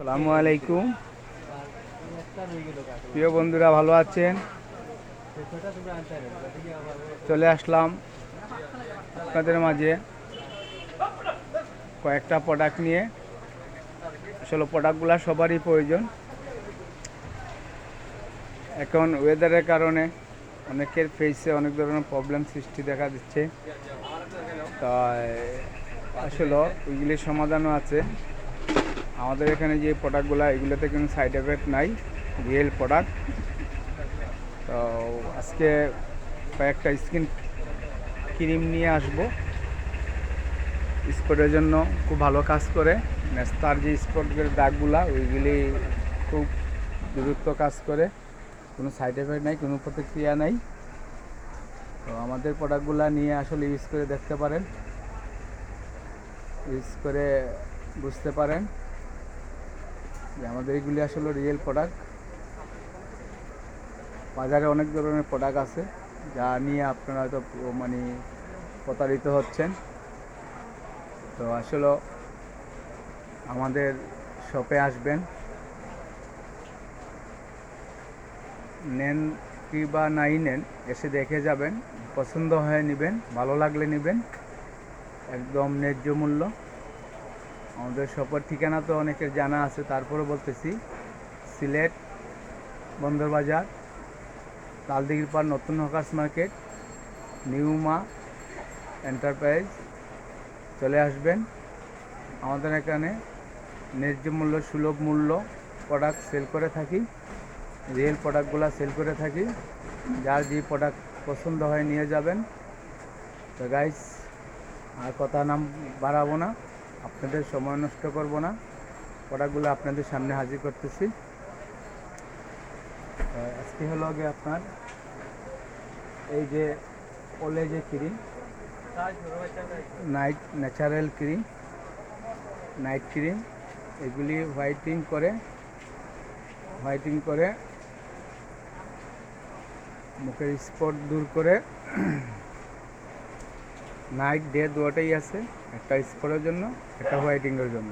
আসসালামু আলাইকুম। প্রিয় বন্ধুরা, ভালো আছেন? চলে আসলাম আপনাদের মাঝে কয়েকটা প্রোডাক্ট নিয়ে। আসলে প্রোডাক্টগুলো সবারই প্রয়োজন। এখন ওয়েদারের কারণে অনেকের ফেসে অনেক ধরনের প্রবলেম সৃষ্টি দেখা দিচ্ছে। তাই আসলে ওইগুলির সমাধানও আছে। আমাদের এখানে যে প্রোডাক্টগুলো, এগুলোতে কোনো সাইড এফেক্ট নাই, রিয়েল প্রোডাক্ট। তো আজকে কয়েকটা স্কিন ক্রিম নিয়ে আসবো। স্পটের জন্য খুব ভালো কাজ করে। নেস্তার যে স্পটের দাগগুলা, ওইগুলি খুব দ্রুত কাজ করে, কোনো সাইড এফেক্ট নাই, কোনো প্রতিক্রিয়া নাই। তো আমাদের প্রোডাক্টগুলো নিয়ে আসলে ইউজ করে দেখতে পারেন, ইউজ করে বুঝতে পারেন যে আমাদের এগুলি আসলে রিয়েল প্রোডাক্ট। বাজারে অনেক ধরনের প্রোডাক্ট আছে যা নিয়ে আপনারা হয়তো প্রতারিত হচ্ছেন। তো আসলে আমাদের শপে আসবেন, নেন কি বা নাই নেন, এসে দেখে যাবেন, পছন্দ হয়ে নেবেন, ভালো লাগলে নেবেন, একদম ন্যায্য মূল্য। আমাদের শপের ঠিকানা তো অনেকের জানা আছে, তারপরে বলতেছি, সিলেট বন্দরবাজার, লালদিঘির পাড়, নতুন হকার্স মার্কেট, নিউ মা এন্টারপ্রাইজ। চলে আসবেন। আমাদের এখানে ন্যায্য মূল্য, সুলভ মূল্য প্রোডাক্ট সেল করে থাকি, রিয়েল প্রোডাক্টগুলো সেল করে থাকি। যার যে প্রোডাক্ট পছন্দ হয় নিয়ে যাবেন। তো গাইস, আর কথা নাম বাড়াবো না, আপনাদের সময় নষ্ট করব না, প্রোডাক্টগুলো আপনাদের সামনে হাজির করতেছি। আজকে হলো আগে আপনার এই যে ওলে যে cream, night natural cream, night cream, এগুলি হোয়াইটিং করে মুখের স্পট দূর করে। নাইট ডে দুটোই আছে, একটা স্পটের জন্য, একটা হোয়াইটিংয়ের জন্য।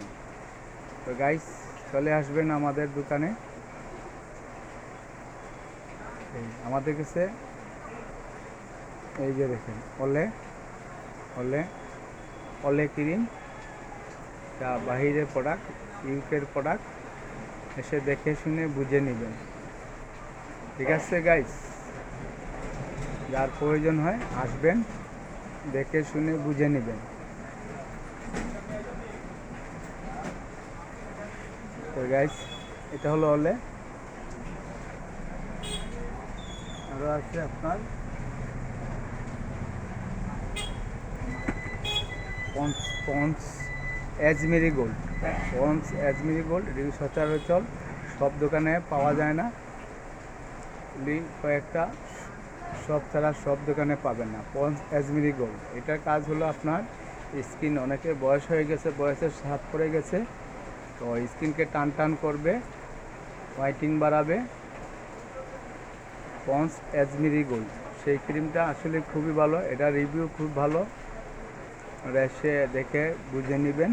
তো গাইস, চলে আসবেন আমাদের দোকানে। আমাদের কাছে এই যে দেখেন ওলে ওলে ওলে ক্রিম, যা বাহিরের প্রোডাক্ট, ইউকের প্রোডাক্ট। এসে দেখে শুনে বুঝে নেবেন, ঠিক আছে গাইস? যার প্রয়োজন হয় আসবেন, দেখে শুনে বুঝে নেবেন। তো গাইস, এটা হলো ওলে। আরও আছে আপনার পন্স অ্যাজমেরি গোল্ড। পন্স অ্যাজমেরি গোল্ড, এটি সচরাচর সব দোকানে পাওয়া যায় না, কয়েকটা সব ছাড়া সব দোকানে পাবেন না। পন্স অ্যাজমেরি গোল্ড, এটার কাজ হলো আপনার স্কিন, অনেকের বয়স হয়ে গেছে, বয়সের ছাপ পড়ে গেছে, তো স্কিনকে টান টান করবে, হোয়াইটিং বাড়াবে। পন্স অ্যাজমেরি গোল্ড, সেই ক্রিমটা আসলে খুবই ভালো, এটা রিভিউ খুব ভালো, এসে দেখে বুঝে নেবেন,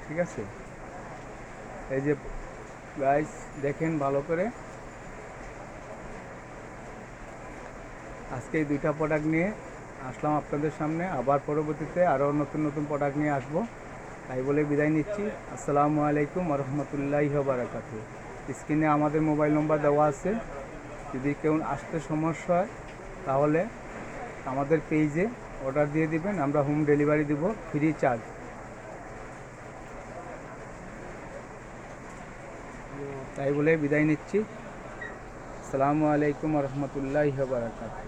ঠিক আছে? এই যে গাইস, দেখেন ভালো করে। আজকে এই দুইটা প্রোডাক্ট নিয়ে আসলাম আপনাদের সামনে, আবার পরবর্তীতে আরও নতুন নতুন প্রোডাক্ট নিয়ে আসবো। তাই বলে বিদায় নিচ্ছি। আসসালামু আলাইকুম ওয়া রাহমাতুল্লাহি ওয়া বারাকাতুহু। স্ক্রিনে আমাদের মোবাইল নম্বর দেওয়া আছে, যদি কেউ আসতে সমস্যা হয় তাহলে আমাদের পেজে অর্ডার দিয়ে দিবেন, আমরা হোম ডেলিভারি দিব, ফ্রি চার্জ। তাই বলে বিদায় নিচ্ছি। আসসালামু আলাইকুম ওয়া রাহমাতুল্লাহি ওয়া বারাকাতুহু।